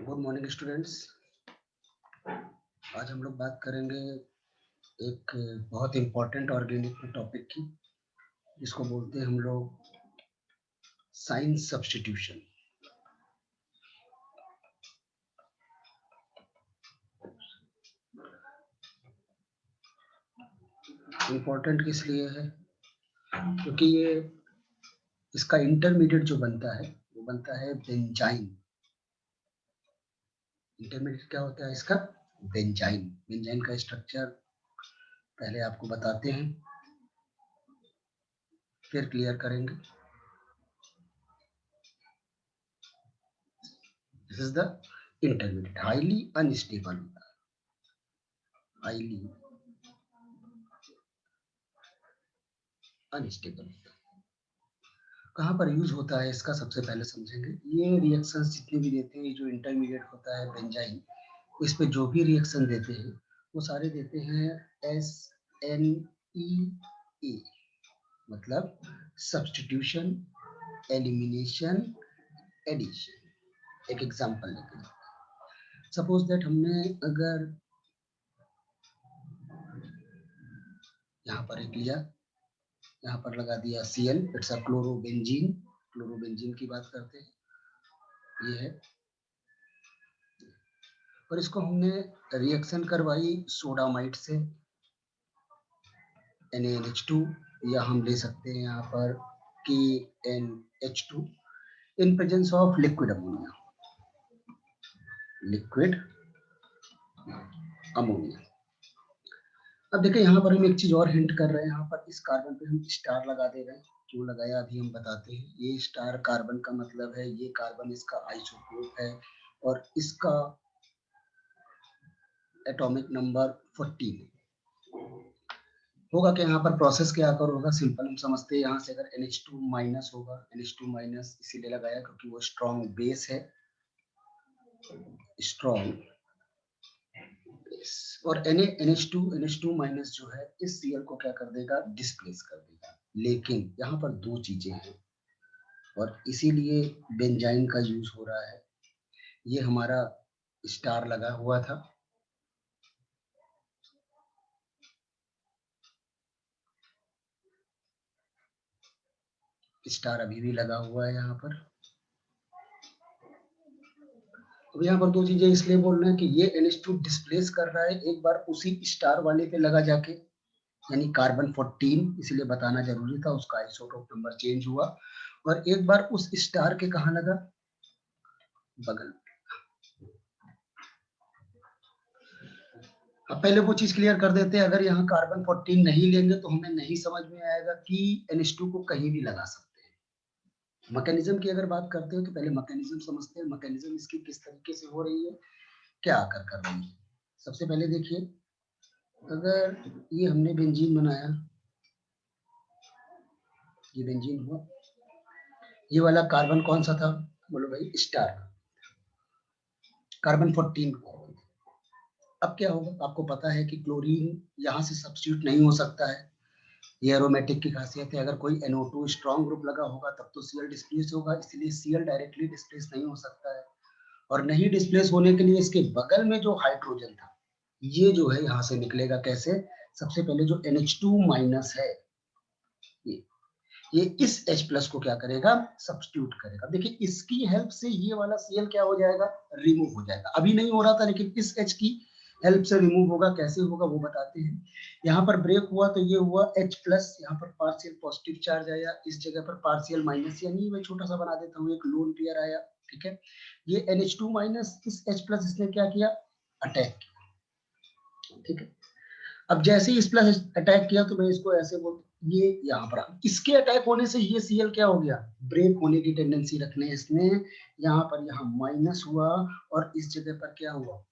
Good morning students. आज हम लोग बात करेंगे एक बहुत इम्पोर्टेंट ऑर्गेनिक टॉपिक की, जिसको बोलते हैं हम लोग साइन सब्स्टिट्यूशन। इम्पोर्टेंट किस लिए है? क्योंकि ये इसका इंटरमीडिएट जो बनता है वो बनता है बेंजाइन। इंटरमीडिएट क्या होता है इसका? बेंजाइन। बेंजाइन का स्ट्रक्चर पहले आपको बताते हैं, फिर क्लियर करेंगे। This is the intermediate, highly unstable होता है, हाईली अनस्टेबल। कहाँ पर यूज होता है इसका सबसे पहले समझेंगे। ये रिएक्शंस जितने भी देते हैं, जो इंटरमीडिएट होता है बेंजाइन, इस पे जो भी रिएक्शन देते हैं वो सारे देते हैं SNEA, मतलब सब्स्टिट्यूशन, एलिमिनेशन, एडिशन। एक एग्जांपल लेते हैं। सपोज दैट हमने अगर यहाँ पर एक लिया, यहाँ पर लगा दिया Cl, it's a chlorobenzene. Chlorobenzene की बात करते हैं, ये है। और इसको हमने रिएक्शन करवाई सोडामाइड से, NaNH2, या हम ले सकते हैं यहाँ पर KNH2 in presence of liquid ammonia. Liquid ammonia. अब देखिए यहाँ पर हम एक चीज और हिंट कर रहे हैं। यहाँ पर इस कार्बन पे हम स्टार लगा दे रहे हैं। क्यों लगाया अभी हम बताते हैं। ये स्टार कार्बन का मतलब है ये कार्बन इसका आइसोटोप है और इसका एटॉमिक नंबर 14 होगा। कि यहाँ पर प्रोसेस क्या कर होगा, सिंपल हम समझते हैं। यहाँ से अगर NH2 माइनस होगा, NH2 माइनस इसीलिए लगाया क्योंकि वो स्ट्रॉन्ग बेस है, स्ट्रॉन्ग बेस। और NH2 माइनस जो है इस Cl को क्या कर देगा, डिस्प्लेस कर देगा। लेकिन यहाँ पर दो चीजें हैं और इसीलिए बेंजाइन का यूज हो रहा है। ये हमारा स्टार लगा हुआ था, स्टार अभी भी लगा हुआ है यहाँ पर। अब यहाँ पर दो चीजें इसलिए बोल रहे हैं कि ये NH2 डिस्प्लेस कर रहा है एक बार उसी स्टार वाले पे लगा जाके, यानी कार्बन 14, इसलिए बताना जरूरी था। उसका आइसोटोप नंबर चेंज हुआ और एक बार उस स्टार के कहाँ लगा, बगल। अब पहले वो चीज क्लियर कर देते हैं। अगर यहाँ कार्बन 14 नहीं लेंगे तो हमें नहीं समझ में आएगा कि NH2 को कहीं भी लगा सकते हैं। मैकेनिज्म की अगर बात करते हो तो पहले मैकेनिज्म समझते हैं। मैकेनिज्म इसकी किस तरीके से हो रही है, क्या आकर कर रही है। सबसे पहले देखिए, अगर ये हमने बेंजीन बनाया, ये बेंजीन हुआ, ये वाला कार्बन कौन सा था, बोलो भाई, स्टार, कार्बन 14 को। अब क्या होगा, आपको पता है कि क्लोरीन यहाँ से सब्स्टिट्यूट नहीं हो सकता है, ये एरोमेटिक की खासियत है। अगर कोई NO2 स्ट्रॉन्ग ग्रुप लगा होगा तब तो Cl डिस्प्लेस होगा, इसलिए Cl डायरेक्टली डिस्प्लेस नहीं हो सकता है। और नहीं डिस्प्लेस होने के लिए इसके बगल में जो हाइड्रोजन था, ये जो है यहाँ से निकलेगा कैसे। सबसे पहले जो NH2 माइनस है, ये इस H प्लस को क्या करेगा, सब्स्टिट्यूट करेगा। देखिए इसकी हेल्प से ये वाला Cl क्या हो जाएगा, रिमूव हो जाएगा। अभी नहीं हो रहा था लेकिन इस H की हेल्प से रिमूव होगा। कैसे होगा वो बताते हैं। यहाँ पर ब्रेक हुआ तो ये हुआ H प्लस, यहाँ पर पार्शियल पॉजिटिव चार्ज आया, इस जगह पर पार्शियल माइनस, यानी मैं छोटा सा बना देता हूँ, एक लोन पेयर आया। ठीक है, ये NH2 माइनस, इस H प्लस इसने क्या किया, अटैक किया। ठीक है, अब जैसे ही इस प्लस अटैक किया तो मैं इसको ऐसे बोल, ये यहाँ पर इसके अटैक होने से ये Cl क्या हो गया, ब्रेक होने की टेंडेंसी रखने इसने। यहाँ पर यहाँ माइनस हुआ और इस जगह पर क्या हुआ।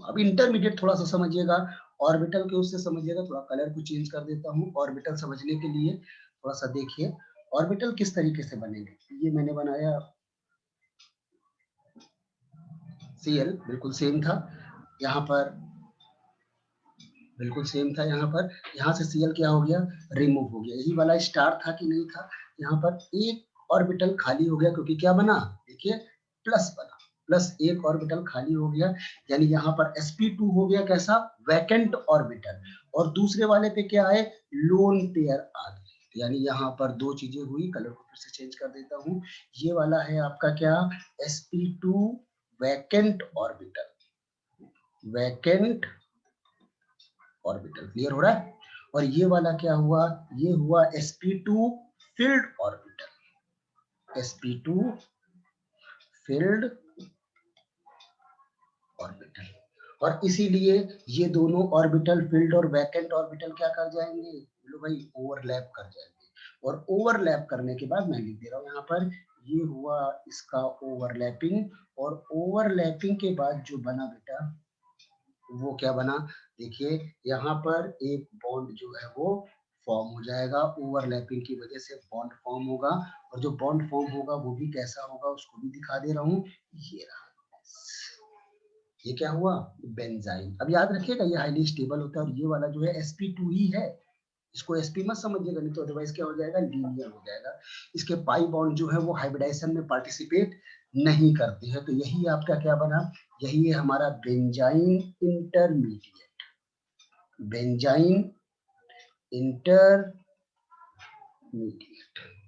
अब इंटरमीडिएट थोड़ा सा समझिएगा, ऑर्बिटल के उससे समझिएगा। थोड़ा कलर को चेंज कर देता हूँ ऑर्बिटल समझने के लिए। थोड़ा सा देखिए ऑर्बिटल किस तरीके से बनेंगे। ये मैंने बनाया Cl, बिल्कुल सेम था यहाँ पर, बिल्कुल सेम था यहाँ पर। यहाँ से Cl क्या हो गया, रिमूव हो गया। यही वाला स्टार था कि नहीं था। यहाँ पर एक ऑर्बिटल खाली हो गया क्योंकि क्या बना, देखिए प्लस बना। प्लस एक ऑर्बिटल खाली हो गया, यानी यहाँ पर sp2 हो गया कैसा, वैकेंट ऑर्बिटल, और दूसरे वाले पे क्या है, लोन पेयर आ गया। यानी यहाँ पर दो चीजें हुई, कलर को फिर से चेंज कर देता हूँ, ये वाला है आपका क्या, sp2 vacant orbital, vacant orbital, clear हो रहा है, और ये वाला क्या हुआ, ये हुआ sp2 filled orbital, sp2 filled orbital, और इसीलिए ये दोनों ऑर्बिटल, फील्ड और वैकेंट ऑर्बिटल क्या कर जाएंगे, बोलो भाई ओवरलैप कर जाएंगे, और ओवरलैप करने के बाद मैं लिख दे रहा हूँ यहाँ पर, ये हुआ इसका ओवरलैपिंग, और ओवरलैपिंग के बाद जो बना बेटा वो क्या बना, देखिए यहाँ पर एक बॉन्ड जो है वो फॉर्म हो जाएगा, ओवरलैपिंग की वजह से बॉन्ड फॉर्म होगा, और जो बॉन्ड फॉर्म होगा वो भी कैसा होगा उसको भी दिखा दे रहा हूँ, ये रहा, ये क्या हुआ, बेंजाइन। अब याद रखिएगा ये हाईली स्टेबल होता है, और ये वाला जो है sp2 ही है, इसको sp मत समझिएगा, नहीं तो अदरवाइज क्या हो जाएगा, लीनियर हो जाएगा, इसके पाई बॉन्ड जो है वो हाइब्रिडाइजेशन में पार्टिसिपेट नहीं करते हैं, तो यही आपका क्या बना, यही है हमारा बेंजाइन इंटरमीडिएट, बेंजाइन इंटरमीडिएट,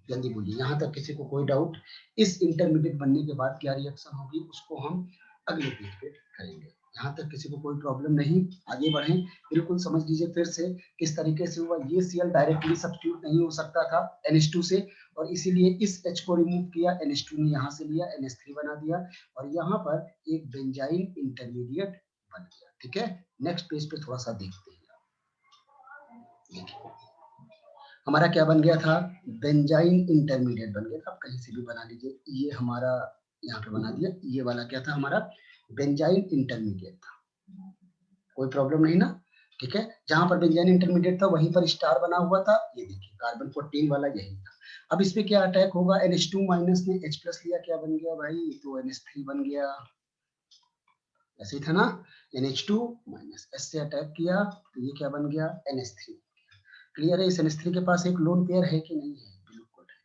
जल्दी बोलिए, यहाँ तक किसी को कोई डाउट, इस इंटरमीडिएट बनने के बाद क्या रिएक्शन होगी उसको हम अगले पेज पे करेंगे, यहाँ तक किसी को कोई प्रॉब्लम नहीं, आगे बढ़ें, बिल्कुल समझ लीजिए फिर से किस तरीके से हुआ, ये Cl डायरेक्टली सब्स्टिट्यूट नहीं हो सकता था NH2 से, और इसीलिए इस H को रिमूव किया, NH2 ने यहाँ से लिया, NH3 बना दिया, और यहाँ पर एक बेंजाइन इंटरमीडिएट बन गया, ठीक है। नेक्स्ट पेज पे थोड़ा सा देखते हैं, देखिए हमारा क्या बन गया था, बेंजाइन इंटरमीडिएट बन गया था, आप कहीं से भी बना लीजिए, ये हमारा यहाँ पे बना दिया, ये वाला क्या था हमारा, बेंजाइन इंटरमीडिएट था, कोई प्रॉब्लम नहीं ना, ठीक है। जहां पर बेंजाइन इंटरमीडिएट था वहीं पर स्टार बना हुआ था, ये देखिए कार्बन 14 वाला यही था। अब इस पे क्या अटैक होगा, NH2 माइनस ने H प्लस लिया, क्या बन गया भाई, तो NH3 बन गया, ऐसे ही था ना, NH2 माइनस S से अटैक किया तो ये क्या बन गया, NH3। क्लियर है, इस NH3 के पास एक लोन पेयर है कि नहीं है, बिल्कुल है।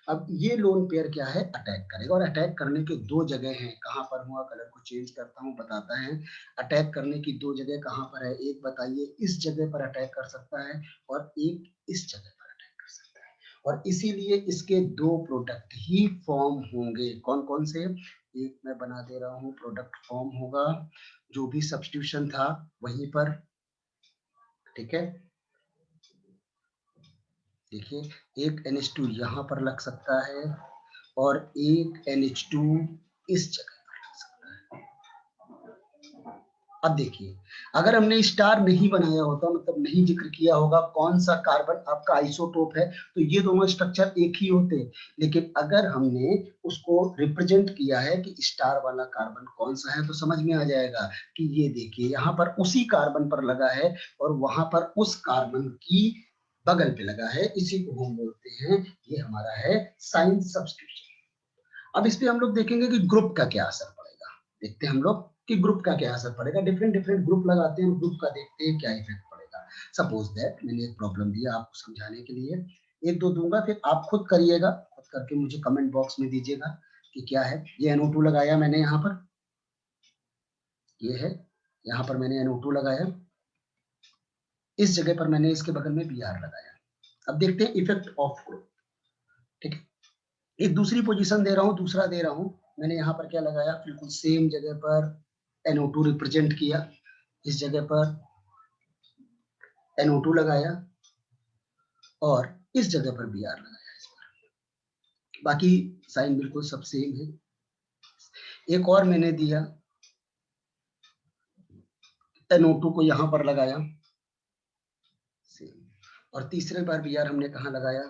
अब ये लोन पेयर क्या है, अटैक करेगा, और अटैक करने के दो जगह हैं, कहां पर हुआ, कलर को चेंज करता हूं बताता है, अटैक करने की दो जगह कहां पर है, एक बताइए इस जगह पर अटैक कर सकता है, और एक इस जगह पर अटैक कर सकता है, और इसीलिए इसके दो प्रोडक्ट ही फॉर्म होंगे, कौन कौन से, एक मैं बना दे रहा हूं, प्रोडक्ट फॉर्म होगा, जो भी सब्स्टिट्यूशन था वहीं पर, ठीक है। देखिए एक NH2 यहाँ पर लग सकता है, और एक NH2 इस जगह पर लग सकता है। अब देखिए अगर हमने स्टार नहीं बनाया होता, मतलब नहीं जिक्र किया होगा कौन सा कार्बन आपका आइसोटोप है, तो ये दोनों स्ट्रक्चर एक ही होते, लेकिन अगर हमने उसको रिप्रेजेंट किया है कि स्टार वाला कार्बन कौन सा है, तो समझ में आ जाएगा कि ये देखिए यहाँ पर उसी कार्बन पर लगा है, और वहां पर उस कार्बन की बगल पे लगा है, इसी को हम बोलते हैं, ये हमारा है साइन सब्स्टिट्यूशन। अब इस पे हम लोग देखेंगे कि ग्रुप का क्या असर पड़ेगा, देखते हैं हम लोग कि ग्रुप का क्या असर पड़ेगा, डिफरेंट डिफरेंट ग्रुप लगाते हैं, ग्रुप का देखते हैं क्या इफेक्ट पड़ेगा। सपोज दैट मैंने एक प्रॉब्लम दिया आपको समझाने के लिए, एक दो दूंगा, फिर आप खुद करिएगा, खुद करके मुझे कमेंट बॉक्स में दीजिएगा कि क्या है। ये NO2 लगाया मैंने यहाँ पर, ये है, यहाँ पर मैंने NO2 लगाया, इस जगह पर मैंने इसके बगल में Br लगाया। अब देखते हैं इफेक्ट ऑफ ग्रुप, ठीक है। एक दूसरी पोजीशन दे रहा हूँ, दूसरा दे रहा हूँ, मैंने यहाँ पर क्या लगाया, बिल्कुल सेम जगह पर NO2 रिप्रेजेंट किया, इस जगह पर NO2 लगाया, और इस जगह पर Br लगाया, इस पर बाकी साइन बिल्कुल सब सेम है। एक और मैंने दिया, NO2 को यहाँ पर लगाया सेम, और तीसरे बार Br हमने कहाँ लगाया,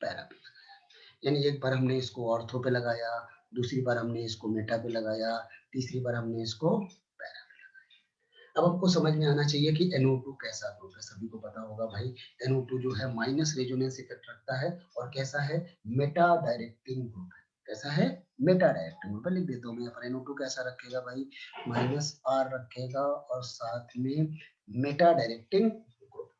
पैरा पे लगाया, यानी एक बार हमने इसको ऑर्थो पे लगाया, दूसरी बार हमने इसको मेटा पे लगाया, तीसरी बार हमने इसको पैरा। अब आपको समझ में आना चाहिए कि NO2 कैसा ग्रुप है, सभी को पता होगा भाई, NO2 जो है माइनस रेजोनेंस इफेक्ट रखता है, और कैसा है, मेटा डायरेक्टिंग ग्रुप है, कैसा है, मेटा डायरेक्टिंग ग्रुप। लिख देता हूँ मैं यहाँ पर, NO2 कैसा रखेगा भाई, -R रखेगा, और साथ में मेटा डायरेक्टिंग ग्रुप।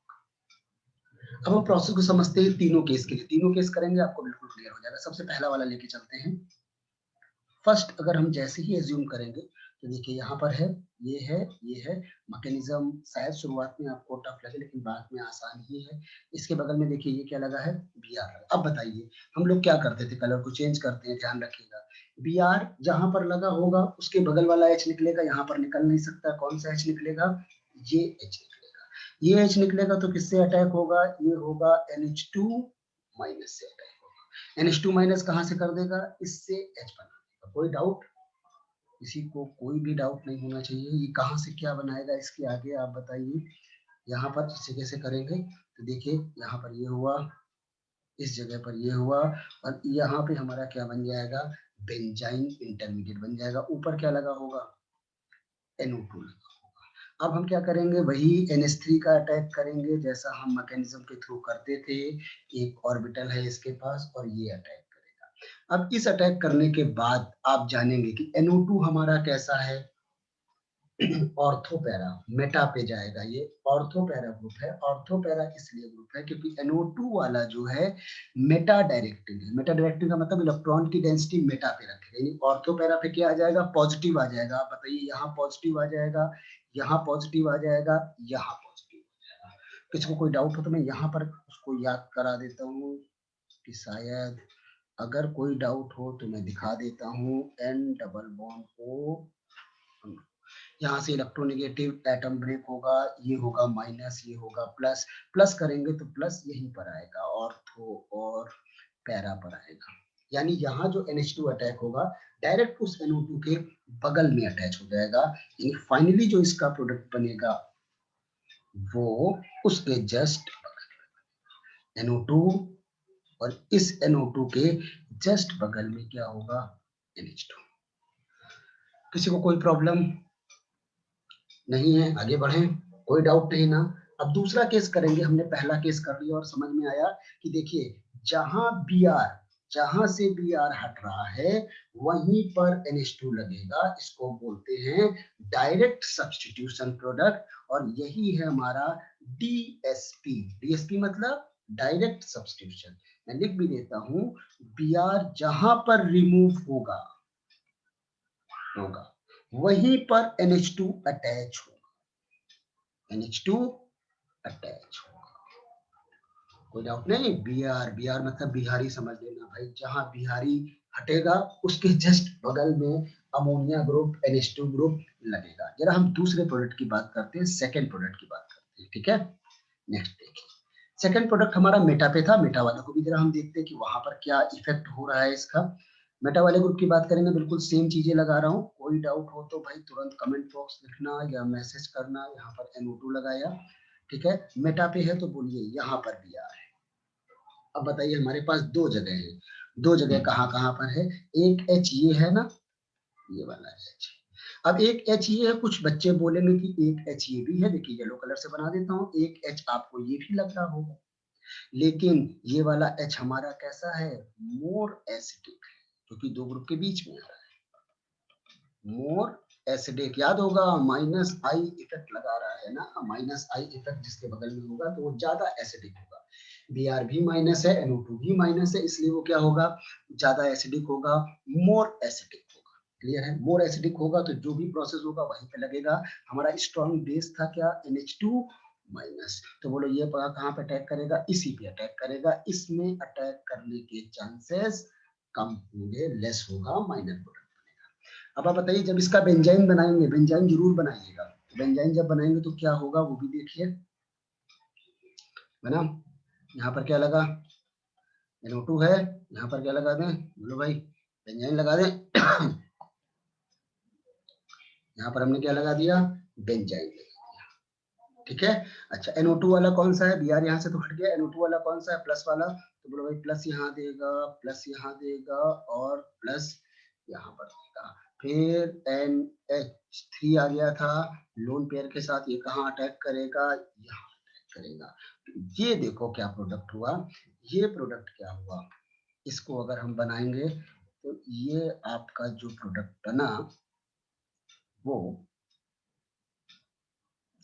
अब हम प्रोसेस को समझते हैं तीनों केस के लिए, तीनों केस करेंगे आपको बिल्कुल क्लियर हो जाएगा। सबसे पहला वाला लेके चलते हैं, फर्स्ट अगर हम जैसे ही एज्यूम करेंगे तो देखिए यहाँ पर है, ये है, ये है। मैकेनिज्म शायद शुरुआत में आपको टफ लगे लेकिन बाद में आसान ही है। इसके बगल में देखिए ये क्या लगा है, बी आर। अब बताइए हम लोग क्या करते थे, कलर को चेंज करते हैं, ध्यान रखिएगा। बी आर जहां पर लगा होगा उसके बगल वाला एच निकलेगा, यहाँ पर निकल नहीं सकता। कौन सा एच निकलेगा, ये एच निकलेगा। ये एच निकलेगा तो किससे अटैक होगा, ये होगा NH2 माइनस से अटैक होगा। NH2 माइनस कहां से कर देगा, इससे एच बना देगा। कोई डाउट, किसी को कोई भी डाउट नहीं होना चाहिए। ये कहां से क्या बनाएगा इसके आगे आप बताइए। यहाँ पर इस जगह से करेंगे तो देखिए यहाँ पर ये हुआ, इस जगह पर ये हुआ, और यहाँ पे हमारा क्या बन जाएगा, बेंजाइन इंटरमीडिएट बन जाएगा। ऊपर क्या लगा होगा, NO2 लगा होगा। अब हम क्या करेंगे, वही NH3 का अटैक करेंगे जैसा हम मैकेनिज्म के थ्रू करते थे। एक ऑर्बिटल है इसके पास और ये अटैक करेगा। अब इस अटैक करने के बाद आप जानेंगे कि NO2 हमारा कैसा है, ऑर्थोपैरा, मेटा पे जाएगा। ये ऑर्थोपैरा ग्रुप है। ऑर्थोपैरा इसलिए ग्रुप है क्योंकि NO2 वाला जो है मेटा डायरेक्टिंग है। मेटा डायरेक्टिंग का मतलब इलेक्ट्रॉन की डेंसिटी मेटा पे रखेगा, यानी ऑर्थोपैरा पे क्या आ जाएगा, पॉजिटिव आ जाएगा। आप बताइए, यहाँ पॉजिटिव आ जाएगा, यहाँ पॉजिटिव आ जाएगा, यहाँ पॉजिटिव आ जाएगा। किसी को कोई डाउट हो तो मैं यहाँ पर उसको याद करा देता हूँ कि शायद अगर कोई डाउट हो तो मैं दिखा देता हूँ। N डबल बॉन्ड O, यहाँ से इलेक्ट्रोनेगेटिव एटम ब्रेक होगा, ये होगा माइनस, ये होगा प्लस। प्लस करेंगे तो प्लस यहीं पर आएगा, ऑर्थो और पैरा पर आएगा। यानी यहाँ जो NH2 अटैक होगा डायरेक्ट उस NO2 के बगल में अटैच हो जाएगा। यानी फाइनली जो इसका प्रोडक्ट बनेगा वो उसके जस्ट NO2 और इस NO2 के जस्ट बगल में क्या होगा, NH2। किसी को कोई प्रॉब्लम नहीं है, आगे बढ़े, कोई डाउट नहीं ना। अब दूसरा केस करेंगे। हमने पहला केस कर लिया और समझ में आया कि देखिए जहां Br, जहां से Br हट रहा है वहीं पर NH2 लगेगा। इसको बोलते हैं डायरेक्ट सब्स्टिट्यूशन प्रोडक्ट, और यही है हमारा DSP। DSP मतलब डायरेक्ट सब्स्टिट्यूशन। मैं लिख भी देता हूं, Br जहां पर रिमूव होगा वहीं पर NH2 अटैच होगा। NH2 अटैच होगा, कोई डाउट नहीं। Br मतलब बिहारी समझ लेना भाई। जहां बिहारी हटेगा उसके जस्ट बगल में अमोनिया ग्रुप, NH2 ग्रुप लगेगा। जरा हम दूसरे प्रोडक्ट की बात करते हैं, सेकेंड प्रोडक्ट की बात करते हैं, ठीक है। नेक्स्ट देखिए, सेकेंड प्रोडक्ट हमारा मेटा पे था। मेटा वाला को भी जरा हम देखते हैं कि वहां पर क्या इफेक्ट हो रहा है इसका। मेटा वाले ग्रुप की बात करेंगे, बिल्कुल सेम चीजें लगा रहा हूँ। कोई डाउट हो तो भाई तुरंत कमेंट बॉक्स लिखना या मैसेज करना। यहाँ पर NO2 लगाया, ठीक है। मेटा पे है तो बोलिए यहाँ पर भी आ है। अब बताइए हमारे पास दो जगह है। दो जगह कहाँ कहाँ पर है, एक H ये है ना, ये वाला H। अब एक H ये है, कुछ बच्चे बोलेंगे कि एक H ये भी है। देखिए येलो कलर से बना देता हूँ। एक H आपको ये भी लग रहा होगा, लेकिन ये वाला H हमारा कैसा है, मोर एसिडिक है, क्योंकि दो ग्रुप के बीच में आ रहा है। मोर एसिडिक, याद होगा माइनस आई इफेक्ट लगा रहा है ना, माइनस आई इफेक्ट जिसके बगल में होगा तो वो ज्यादा एसिडिक होगा। Br भी माइनस है, NO2 भी माइनस है, इसलिए वो क्या होगा, ज्यादा एसिडिक होगा, मोर एसिडिक होगा। क्लियर है, मोर एसिडिक होगा तो जो भी प्रोसेस होगा वहीं पे लगेगा। हमारा स्ट्रॉन्ग बेस था क्या, NH2 माइनस। तो बोलो ये कहाँ पे अटैक करेगा, इसी पे अटैक करेगा। इसमें अटैक करने के चांसेस कम होंगे, लेस होगा, माइनर प्रोडक्ट। अब आप बताइए, जब इसका बेंजाइन बनाएंगे, बेंजाइन जरूर बनाइएगा। बेंजाइन जब बनाएंगे तो क्या होगा वो भी देखिए, है ना। यहाँ पर क्या लगा, NO2 है, यहाँ पर क्या लगा दें, बोलो भाई बेंजाइन लगा दें। यहाँ पर हमने क्या लगा दिया, बेंजाइन लगा दिया, ठीक है। अच्छा NO2 वाला कौन सा है, Br यहाँ से तो हट गया। NO2 वाला कौन सा है, प्लस वाला। तो बोलो भाई प्लस यहाँ देगा, प्लस यहाँ देगा और प्लस यहाँ पर देगा। फिर NH3 आ गया था लोन पेयर के साथ, ये कहाँ अटैक करेगा, यहाँ अटैक करेगा। ये देखो क्या प्रोडक्ट हुआ, ये प्रोडक्ट क्या हुआ। इसको अगर हम बनाएंगे तो ये आपका जो प्रोडक्ट बना वो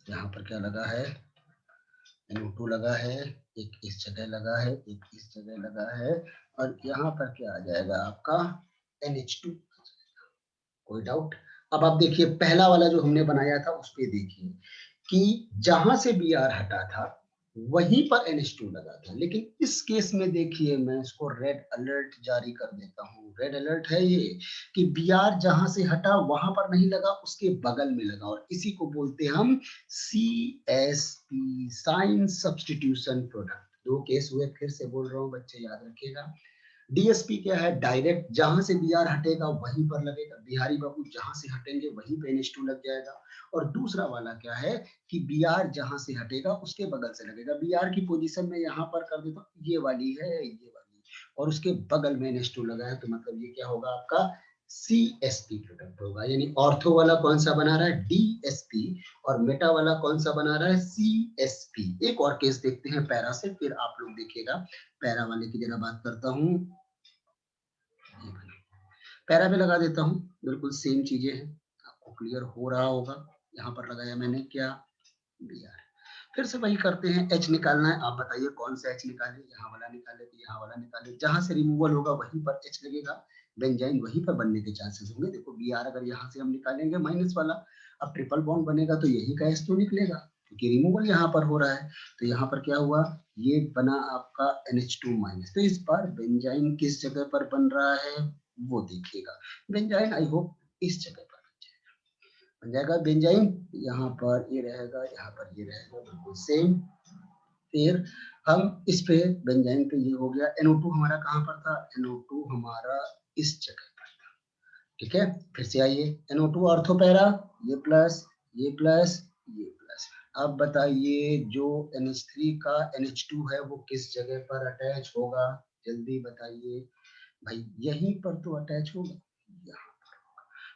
यहाँ पर क्या लगा है, NO2 लगा है, एक इस जगह लगा है, एक इस जगह लगा है, और यहाँ पर क्या आ जाएगा आपका NH2। कोई डाउट? अब आप देखिए पहला वाला जो हमने बनाया था उस पे देखिए कि जहां से बी आर हटा था वहीं पर NH2 लगा था, लेकिन इस केस में देखिए मैं इसको रेड अलर्ट जारी कर देता हूँ। रेड अलर्ट है ये कि बी आर जहां से हटा वहां पर नहीं लगा, उसके बगल में लगा, और इसी को बोलते हैं हम CSP, साइन सब्स्टिट्यूशन प्रोडक्ट। दो केस हुए, फिर से बोल रहा हूँ बच्चे याद रखिएगा। DSP क्या है? डायरेक्ट, जहां से बी आर हटेगा वहीं पर लगेगा, बिहारी बाबू जहां से हटेंगे वहीं पे NH2 लग जाएगा। और दूसरा वाला क्या है कि बी आर जहां से हटेगा उसके बगल से लगेगा। बी आर की पोजीशन में यहाँ पर कर देता हूँ, ये वाली है, ये वाली, और उसके बगल में NH2 लगा है, तो मतलब ये क्या होगा आपका CSP प्रोडक्ट होगा। यानी ऑर्थो वाला कौन सा बना रहा है? DSP, और मेटा वाला कौन सा बना रहा है? CSP। एक और केस देखते हैं पैरा से, फिर आप लोग देखिएगा। पैरा वाले की जरा बात करता हूँ, पैरा पे लगा देता हूँ, बिल्कुल सेम चीजें हैं, आपको क्लियर हो रहा होगा। यहाँ पर लगाया मैंने क्या? B R. फिर से वही करते हैं, एच निकालना है। आप बताइए कौन सा एच निकाले? यहाँ वाला निकाले कि यहाँ वाला निकाले? जहां से रिमूवल होगा वहीं पर एच लगेगा, बेंजाइन वहीं पर बनने के चांसेस होंगे। देखो बी आर अगर यहाँ से हम निकालेंगे माइनस वाला, अब ट्रिपल बॉन्ड बनेगा तो यही का एच तो निकलेगा, क्योंकि रिमूवल यहाँ पर हो रहा है। तो यहाँ पर क्या हुआ? ये बना आपका NH2 माइनस। तो इस बार बेंजाइन किस जगह पर बन रहा है वो देखिएगा। बेंजाइन आई होप इस जगह पर बन जाएगा। बेंजाइन यहाँ पर ये रहेगा, यहाँ पर ये रहेगा, बिल्कुल सेम। फिर हम इस पे बेंजाइन पे ये हो गया। NO2 हमारा कहाँ पर था? NO2 हमारा इस जगह पर था। ठीक है, फिर से आइए, NO2 ऑर्थो पैरा, ये प्लस, ये प्लस, ये प्लस। अब बताइए जो NH3 का NH2 है वो किस जगह पर अटैच होगा? जल्दी बताइए भाई, यहीं पर तो अटैच होगा, यहाँ।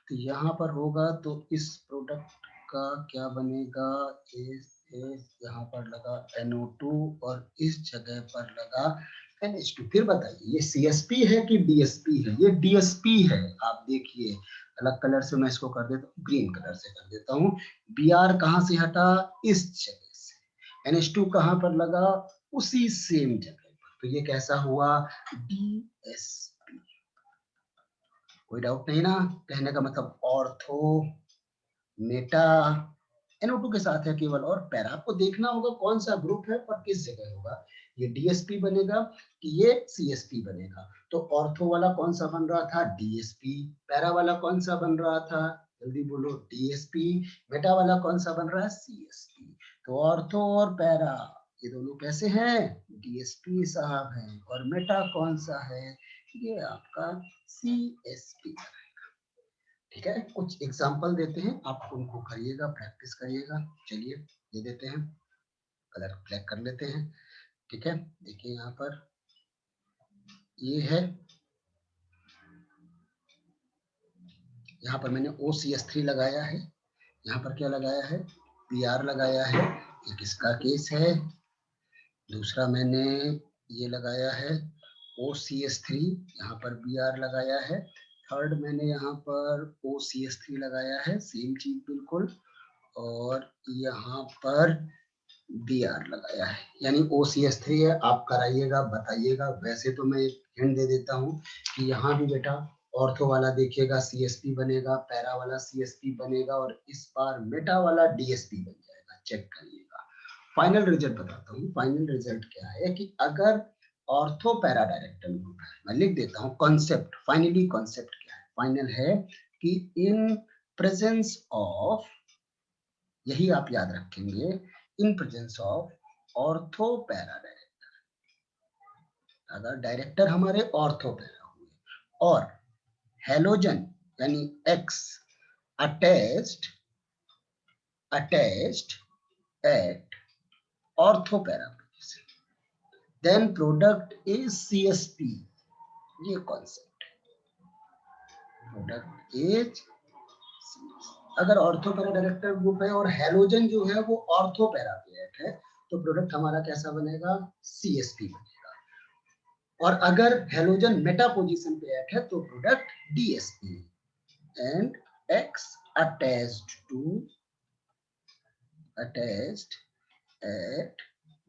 तो यहाँ पर होगा तो इस प्रोडक्ट का क्या बनेगा? इस यहाँ पर लगा NO2 और इस जगह पर लगा NH2। फिर बताइए ये CSP है कि DSP है? ये DSP है। आप देखिए अलग कलर से मैं इसको कर देता हूँ, ग्रीन कलर से कर देता हूँ। BR कहाँ से हटा? इस जगह से। NH2 कहाँ पर लगा? उसी सेम जगह पर। तो ये कैसा हुआ? DSP। कोई डाउट नहीं ना? कहने का मतलब ऑर्थो, मेटा, NO2 के साथ है केवल, और पैरा। आपको देखना होगा कौन सा ग्रुप है और किस जगह होगा। ये DSP बनेगा कि ये CSP बनेगा? तो ऑर्थो वाला कौन सा बन रहा था? DSP। पैरा वाला कौन सा बन रहा था? जल्दी बोलो। DSP। मेटा वाला कौन सा बन रहा है? CSP। तो ऑर्थो और पैरा ये दोनों कैसे हैं? DSP साहब हैं। और मेटा कौन सा है? ये आपका CSP। ठीक है, कुछ एग्जाम्पल देते हैं, आप उनको करिएगा, प्रैक्टिस करिएगा। चलिए दे देते हैं, कलर ब्लैक कर लेते हैं। ठीक है, देखिए यहाँ पर ये है, यहाँ पर मैंने OCS3 लगाया है, यहाँ पर क्या लगाया है? PR लगाया है। एक इसका केस है, दूसरा मैंने ये लगाया है OCS3, यहाँ पर BR लगाया है। थर्ड मैंने यहाँ पर OCS3 लगाया है, सेम चीज बिल्कुल, और यहाँ पर BR लगाया है, यानी OCS3 है। आप कराइएगा, बताइएगा। वैसे तो मैं एक हिंट दे देता हूँ कि यहाँ भी बेटा ऑर्थो वाला देखिएगा CSP बनेगा, पैरा वाला CSP बनेगा, और इस बार मेटा वाला DSP बन जाएगा। चेक करिएगा। फाइनल रिजल्ट बताता हूँ। फाइनल रिजल्ट क्या है कि अगर ऑर्थो पैरा डायरेक्टर ग्रुप है, मैं लिख देता हूँ कॉन्सेप्ट। फाइनली कॉन्सेप्ट क्या है? फाइनल है कि इन प्रेजेंस ऑफ, यही आप याद रखेंगे, in presence of ortho para director, अगर डायरेक्टर हमारे ऑर्थो पैरा हुए और हेलोजन यानी X attached at ortho para position, then product is CSP। ये कॉन्सेप्ट है, प्रोडक्ट इज, अगर ऑर्थो पैरा डायरेक्टर ग्रुप है और हेलोजन जो है वो ऑर्थो पैरा पे है, तो प्रोडक्ट हमारा कैसा बनेगा? CSP बनेगा। और अगर हेलोजन मेटा पोजीशन पे है तो product DSP। And X attached at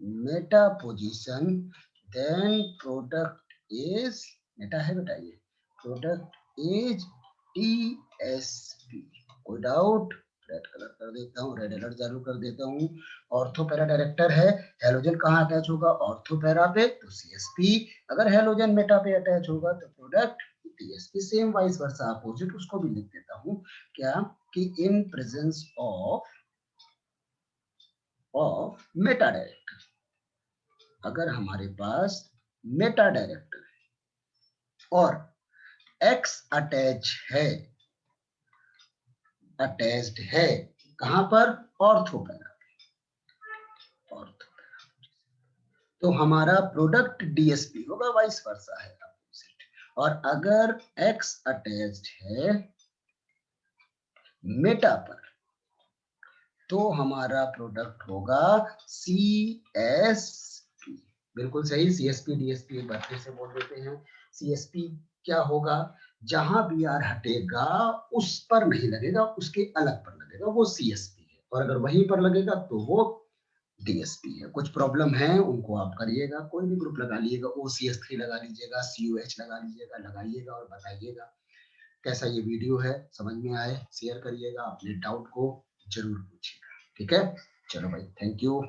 meta position, then product is, Meta है बेटा, ये प्रोडक्ट इज DSP। कोई डाउट? रेड कलर कर देता हूँ, रेड अलर्ट चालू कर देता हूँ। ऑर्थो पैरा डायरेक्टर है, हेलोजन कहाँ अटैच होगा? ऑर्थो पैरा पे, तो CSP। अगर हेलोजन मेटा पे अटैच होगा तो product DSP। Same vice versa opposite, उसको भी लिख देता हूँ क्या कि इन प्रेजेंस ऑफ मेटा डायरेक्टर, अगर हमारे पास मेटा डायरेक्टर और X अटैच्ड है कहां पर? Ortho para. ऑर्थो, तो हमारा प्रोडक्ट DSP होगा, वाइस वर्सा है अपोजिट। और अगर X अटैच्ड है मेटा पर तो हमारा प्रोडक्ट होगा CSP। बिल्कुल सही, CSP DSP एक बार फिर से बोल देते हैं। CSP क्या होगा? जहां BR हटेगा उस पर नहीं लगेगा, उसके अलग पर लगेगा, वो CSP है। और अगर वहीं पर लगेगा तो वो DSP है। कुछ प्रॉब्लम है उनको आप करिएगा, कोई भी ग्रुप लगा लीजिएगा, OCS3 लगा लीजिएगा, COH लगा लीजिएगा, लगाइएगा और बताइएगा कैसा ये वीडियो है, समझ में आए, शेयर करिएगा, अपने डाउट को जरूर पूछिएगा। ठीक है, चलो भाई, थैंक यू।